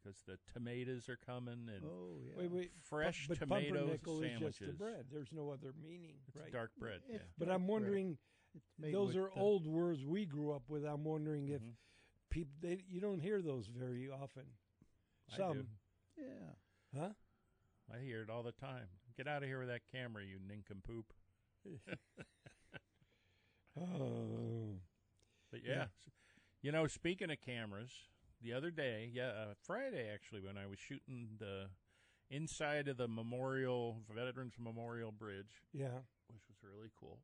because the tomatoes are coming and Oh yeah. Wait. fresh but tomatoes pumpernickel is sandwiches. just the bread. There's no other meaning, It's right? dark bread. It's yeah. But dark I'm bread. wondering, It's made those with are the- old words we grew up with. I'm wondering if Mhm. people you don't hear those very often. I Some, do. Yeah. huh? I hear it all the time. Get out of here with that camera, you nincompoop. Oh, But Yeah. speaking of cameras, the other day, Friday actually, when I was shooting the inside of the Veterans Memorial Bridge, yeah. which was really cool.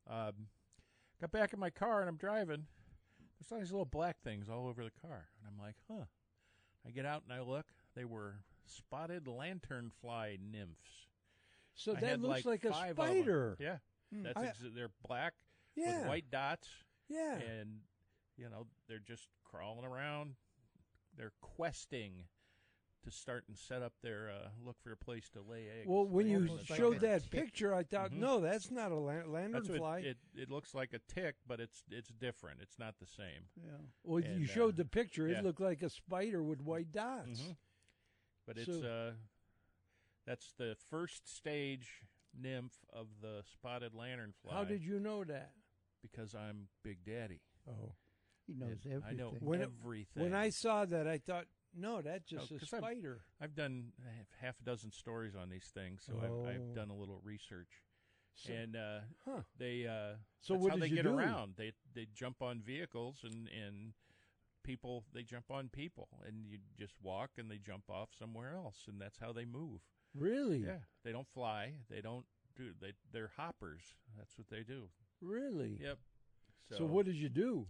Got back in my car and I'm driving. There's all these little black things all over the car, and I'm like, huh. I get out and I look. They were spotted lanternfly nymphs. So I that had looks like a 5 of 'em. spider. Yeah, that's I- they're black Yeah. with white dots, Yeah. and they're just crawling around. They're questing to start and set up their look for a place to lay eggs. Well, when you Almost like showed a that tick. picture, I thought, Mhm. no, that's not a That's what lanternfly. it looks like a tick, but it's different. It's not the same. Yeah. Well, and, you showed the picture. yeah. It looked like a spider with white dots. Mhm. But So- it's that's the first stage nymph of the spotted lanternfly. How did you know that? Because I'm Big Daddy. Oh, He knows And everything. I know When it- everything. when I saw that, I thought, no, that's just No, a 'cause I'm- spider. I've done half a dozen stories on these things, so Oh. I've done a little research. So, And huh. they So that's what how did they you get do? around. They jump on vehicles and people. They jump on people, and you just walk, and they jump off somewhere else, and that's how they move. Really? Yeah, they don't fly. They don't do. They're hoppers. That's what they do. Really? Yep. So what did you do?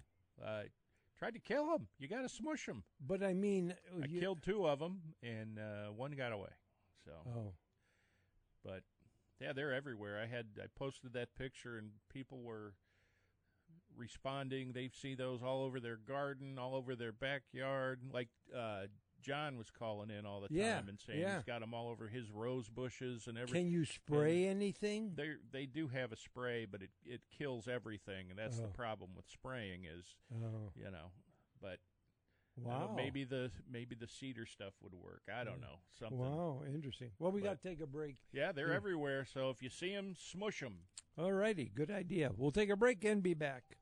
Tried to kill them. You got to smush them. But I mean, I killed 2 of them, and one got away. So, Oh, but yeah, they're everywhere. I posted that picture, and people were responding. They see those all over their garden, all over their backyard. Like John was calling in all the time Yeah, and saying yeah. he's got them all over his rose bushes and everything. can you spray anything? They do have a spray, but it kills everything, and that's the Oh. problem with spraying is Oh, But wow. maybe the cedar stuff would work. I don't know something. Wow, interesting. Well, we But- got to take a break. Yeah, they're Yeah. everywhere. So if you see them, smush them. All righty, good idea. We'll take a break and be back.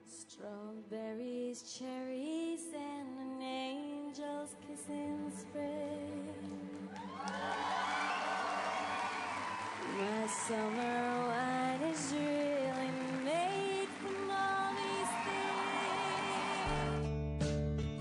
Strawberries, cherries, and an angel's kiss in spring. My summer wine is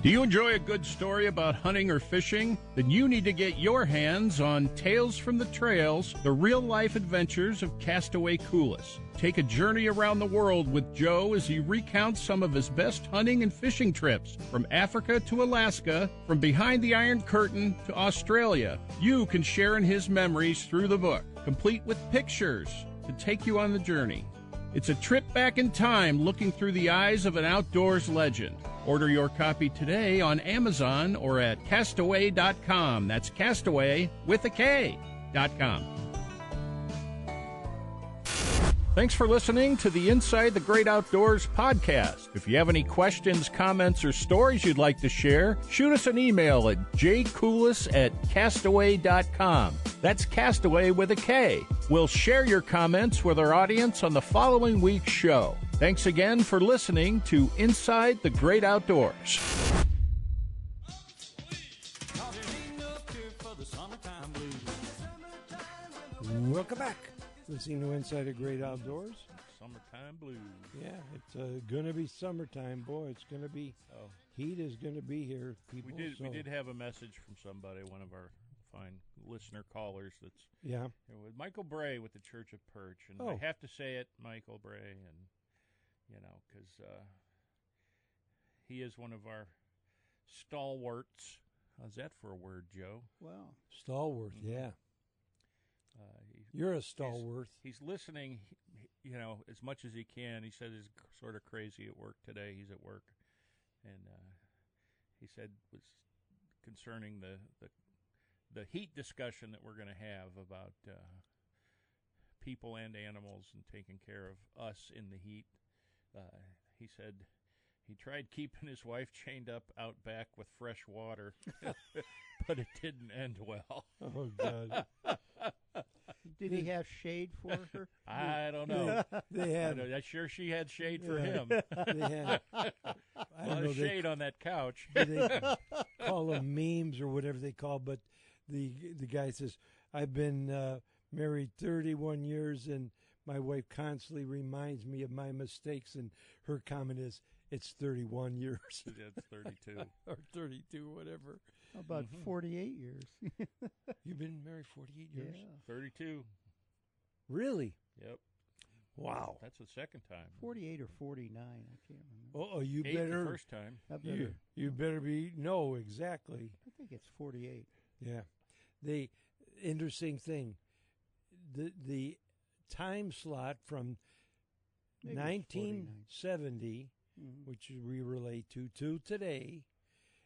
Do you enjoy a good story about hunting or fishing? Then you need to get your hands on Tales from the Trails, the real-life adventures of Castaway Coulis. Take a journey around the world with Joe as he recounts some of his best hunting and fishing trips, from Africa to Alaska, from behind the Iron Curtain to Australia. You can share in his memories through the book, complete with pictures to take you on the journey. It's a trip back in time looking through the eyes of an outdoors legend. Order your copy today on Amazon or at castaway.com. That's castaway with a K.com. Thanks for listening to the Inside the Great Outdoors podcast. If you have any questions, comments, or stories you'd like to share, shoot us an email at jcoulis@castaway.com. That's Castaway with a K. We'll share your comments with our audience on the following week's show. Thanks again for listening to Inside the Great Outdoors. Welcome back. Listening to Inside the Great Outdoors. Summertime blues. Yeah, it's going to be summertime. Boy, it's going to be, heat is going to be here, people. We did have a message from somebody, one of our fine listener callers, that's with Michael Bray with the Church of Perch. And I have to say it, Michael Bray, and, because he is one of our stalwarts. How's that for a word, Joe? Wow. Stalwart, yeah. You're a stalwart. He's listening, as much as he can. He said he's sort of crazy at work today. He's at work, and he said was concerning the heat discussion that we're going to have about people and animals and taking care of us in the heat. He said he tried keeping his wife chained up out back with fresh water, but it didn't end well. Oh, God. Did he have shade for her? I don't know. They had. I'm sure she had shade for him. They had. I don't know. Shade on that couch. They call them memes or whatever they call. But the guy says, "I've been married 31 years, and my wife constantly reminds me of my mistakes." And her comment is, "It's 31 years." It's 32 or 32, whatever. How about 48 years? You've been married 48 years? Yeah. 32. Really? Yep. Wow. That's the second time. 48 or 49, I can't remember. Oh, you 8 better. The first time. You better be. No, exactly. I think it's 48. Yeah. The interesting thing, the time slot from Maybe 1970, which we relate to today,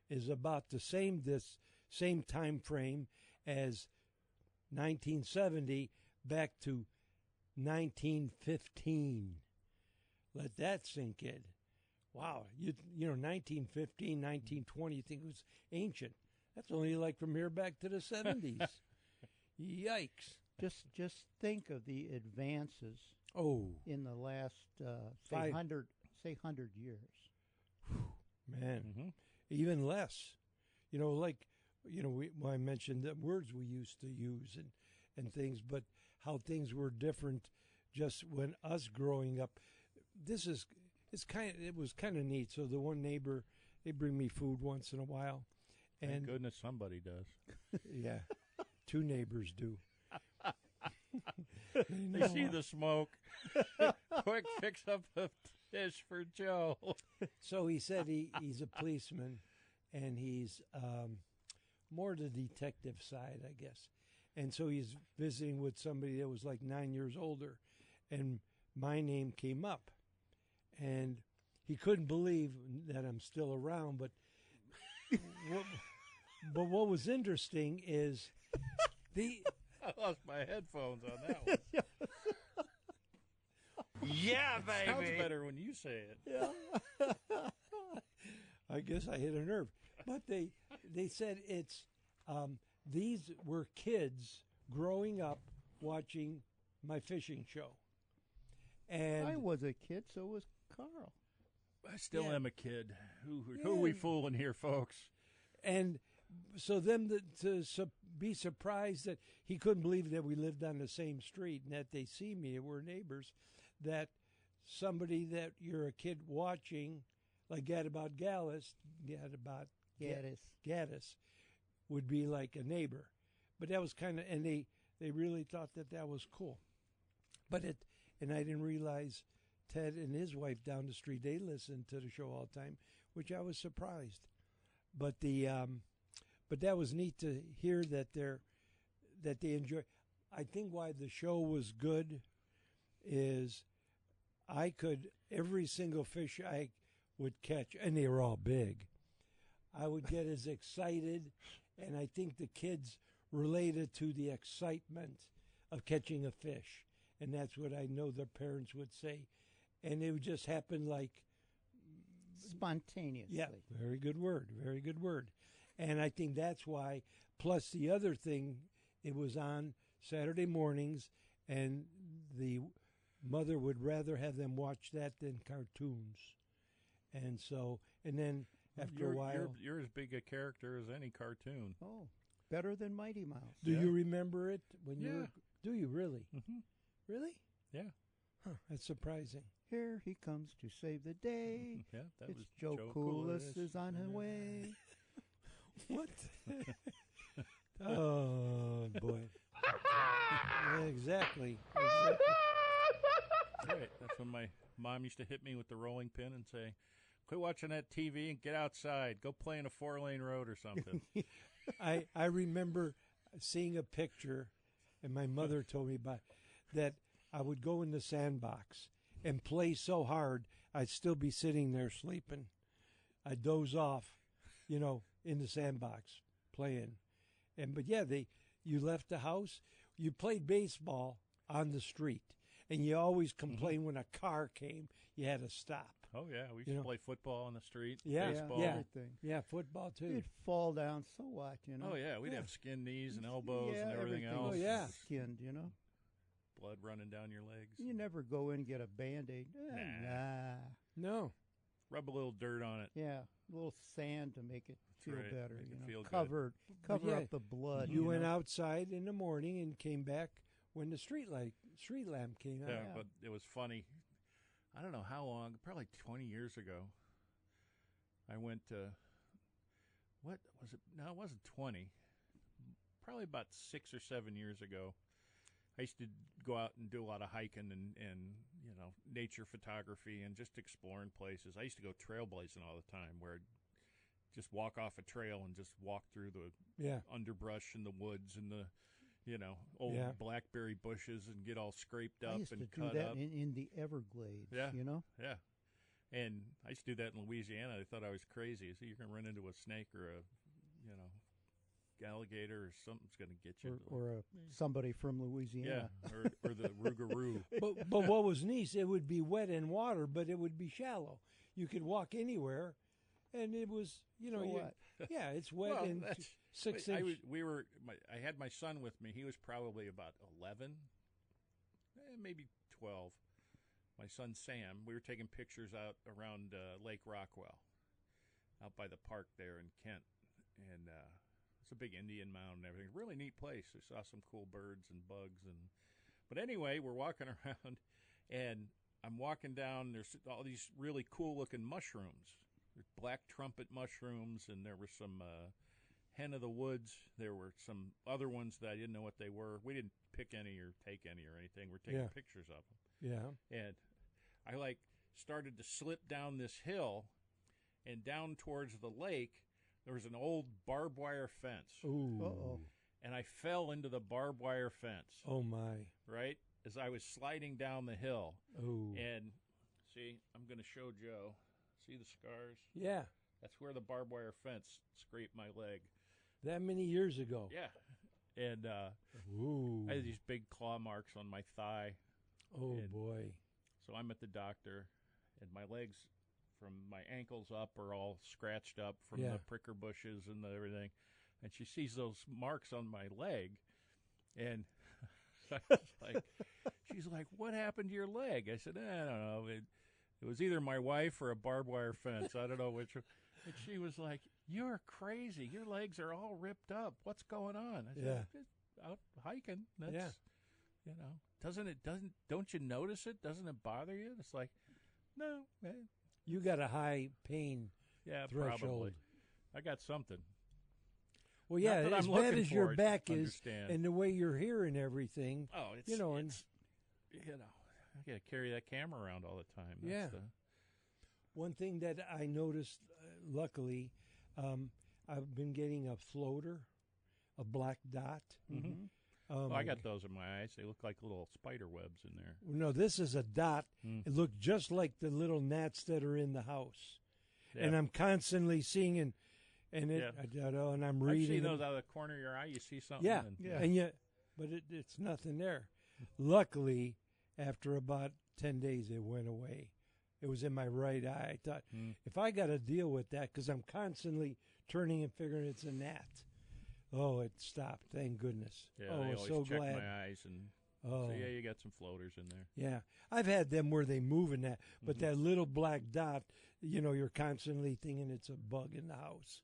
is about the same time frame as 1970 back to 1915. Let that sink in. Wow, you know 1915, 1920, you think it was ancient. That's only like from here back to the 70s. Yikes. Just think of the advances in the last say 100 years. Man. Mm-hmm. Even less, I mentioned the words we used to use and things, but how things were different just when us growing up. It was kind of neat. So the one neighbor, they bring me food once in a while. And thank goodness somebody does. Yeah, 2 neighbors do. They see the smoke. Quick, fix up a dish for Joe. So he said he's a policeman, and he's more the detective side, I guess. And so he's visiting with somebody that was like 9 years older, and my name came up. And he couldn't believe that I'm still around, but what was interesting is I lost my headphones on that one. Yeah, baby. Sounds better when you say it. Yeah. I guess I hit a nerve. But they said it's these were kids growing up watching my fishing show. And I was a kid, so was Carl. I still am a kid. Who are we fooling here, folks? And so them to be surprised that he couldn't believe that we lived on the same street and that they see me, we're neighbors, that somebody that you're a kid watching like Gadabout Gallus, Gaddis. Gaddis would be like a neighbor. But that was kind of, and they really thought that was cool. And I didn't realize Ted and his wife down the street, they listened to the show all the time, which I was surprised. But but that was neat to hear that they enjoy. I think why the show was good is I could, every single fish I would catch, and they were all big, I would get as excited, and I think the kids related to the excitement of catching a fish. And that's what I know their parents would say. And it would just happen like Spontaneously. yeah, very good word, very good word. And I think that's why, plus the other thing, it was on Saturday mornings, and the mother would rather have them watch that than cartoons. And so, and then after a while... You're as big a character as any cartoon. Oh, better than Mighty Mouse. Do you remember it when you were... Do you really? Mm-hmm. Really? Yeah. Huh, that's surprising. Here he comes to save the day. Yeah, that It's was Joe Coolis is on his Yeah. way. What? Oh, boy. Yeah, exactly. Right. That's when my mom used to hit me with the rolling pin and say, quit watching that TV and get outside. Go play in a 4-lane road or something. I remember seeing a picture, and my mother told me about that I would go in the sandbox and play so hard I'd still be sitting there sleeping. I'd doze off, in the sandbox playing. But yeah, you left the house, you played baseball on the street, and you always complained when a car came, you had to stop. Oh, yeah. We used to play football on the street, Yeah, baseball. yeah. Everything. Yeah, football too. You'd fall down, so what, Oh, yeah. We'd Yeah. have skinned knees and elbows Yeah, and everything else. Oh, yeah. Skinned, Blood running down your legs. You never go in and get a Band-Aid. Nah. No. Rub a little dirt on it. Yeah, a little sand to make it feel right. better. Make it feel good. cover yeah, up the blood. You went outside in the morning and came back when the street lamp came out. Yeah, but it was funny. I don't know how long, probably 20 years ago. I went to, what was it? No, it wasn't 20. Probably about 6 or 7 years ago. I used to go out and do a lot of hiking and nature photography and just exploring places. I used to go trailblazing all the time, where I'd just walk off a trail and just walk through the underbrush and the woods and the old blackberry bushes and get all scraped up I used and to cut do that up. in the Everglades. Yeah. Yeah. And I used to do that in Louisiana. I thought I was crazy. So you're going to run into a snake or a, alligator or something's going to get you. Or somebody from Louisiana. Yeah, or the Rougarou. But what was neat, it would be wet in water, but it would be shallow. You could walk anywhere, and it was, what? Yeah, it's wet Well, and that's- 6 I inch. I had my son with me. He was probably about 11, maybe 12. My son Sam. We were taking pictures out around Lake Rockwell, out by the park there in Kent, and it's a big Indian mound and everything. Really neat place. We saw some cool birds and bugs, but anyway, we're walking around, and I'm walking down. There's all these really cool looking mushrooms. There's black trumpet mushrooms, and there were some hen of the woods. There were some other ones that I didn't know what they were. We didn't pick any or take any or anything. We're taking pictures of them. Yeah. And I started to slip down this hill, and down towards the lake, there was an old barbed wire fence. Ooh. Uh-oh. And I fell into the barbed wire fence. Oh, my. Right? As I was sliding down the hill. Ooh. And see, I'm going to show Joe. See the scars? Yeah. That's where the barbed wire fence scraped my leg. That many years ago. Yeah. And Ooh. I had these big claw marks on my thigh. Oh, and boy. So I'm at the doctor, and my legs from my ankles up are all scratched up from the pricker bushes and everything. And she sees those marks on my leg, and she's like, "What happened to your leg?" I said, "I don't know. It was either my wife or a barbed wire fence. I don't know which." And she was like, "You're crazy. Your legs are all ripped up. What's going on?" I said, "Just out hiking. That's, don't you notice it? Doesn't it bother you?" It's like, no, man. You got a high pain Yeah, threshold. probably. I got something. Well, yeah, Not that as I'm bad looking as your for it, back is, understand. and the way you're hearing everything. Oh, it's you know, and it's, I got to carry that camera around all the time. That's Yeah. One thing that I noticed, luckily, I've been getting a floater, a black dot. Mhm. I got those in my eyes. They look like little spider webs in there. No, this is a dot. Mm. It looked just like the little gnats that are in the house, and Yeah. I'm constantly seeing and and I'm I've reading seen them. those out of the corner of your eye. You see something. Yeah, and, and yet, but it's nothing there. Luckily, after about 10 days, it went away. It was in my right eye. I thought, if I got to deal with that, because I'm constantly turning and figuring it's a gnat. Oh, it stopped. Thank goodness. Yeah, oh, they I'm always so check glad. my eyes and Oh. so yeah, you got some floaters in there. Yeah, I've had them where they move in that, but that little black dot, you're constantly thinking it's a bug in the house.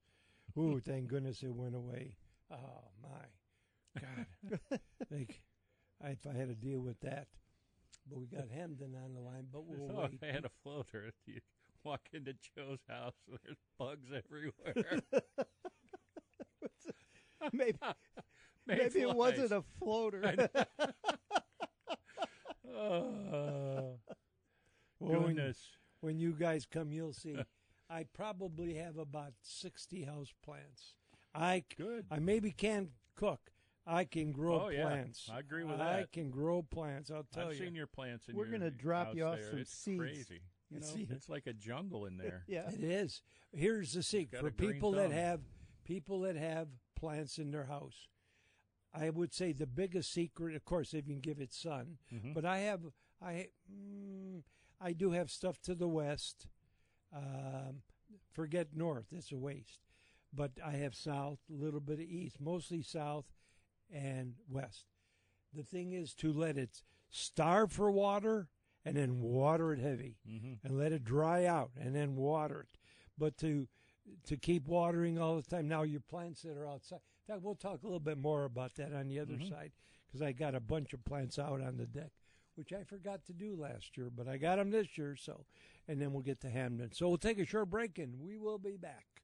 Ooh, thank goodness it went away. Oh my God! If I had to deal with that, but we got Hamden on the line. But we'll So wait. if I had a floater, you walk into Joe's house, there's bugs everywhere. Maybe it wasn't a floater. Oh, Well, goodness. when you guys come, you'll see. I probably have about 60 house plants. I maybe can't cook. I can grow Oh, yeah. plants. I agree with I that. can grow plants. I'll tell I've you. seen your plants in We're your gonna drop house you off there. some It's seeds, crazy. you know? It's like a jungle in there. Yeah. It is. Here's the secret got for a green people that thumb. have plants in their house. I would say the biggest secret, of course, if you can give it sun. Mhm. But I do have stuff to the west. Forget north; it's a waste. But I have south, a little bit of east, mostly south and west. The thing is to let it starve for water and then water it heavy, and let it dry out and then water it. But to keep watering all the time. Now your plants that are outside. In fact, we'll talk a little bit more about that on the other side, because I got a bunch of plants out on the deck, which I forgot to do last year, but I got them this year. So, and then we'll get to Hamden. So we'll take a short break and we will be back.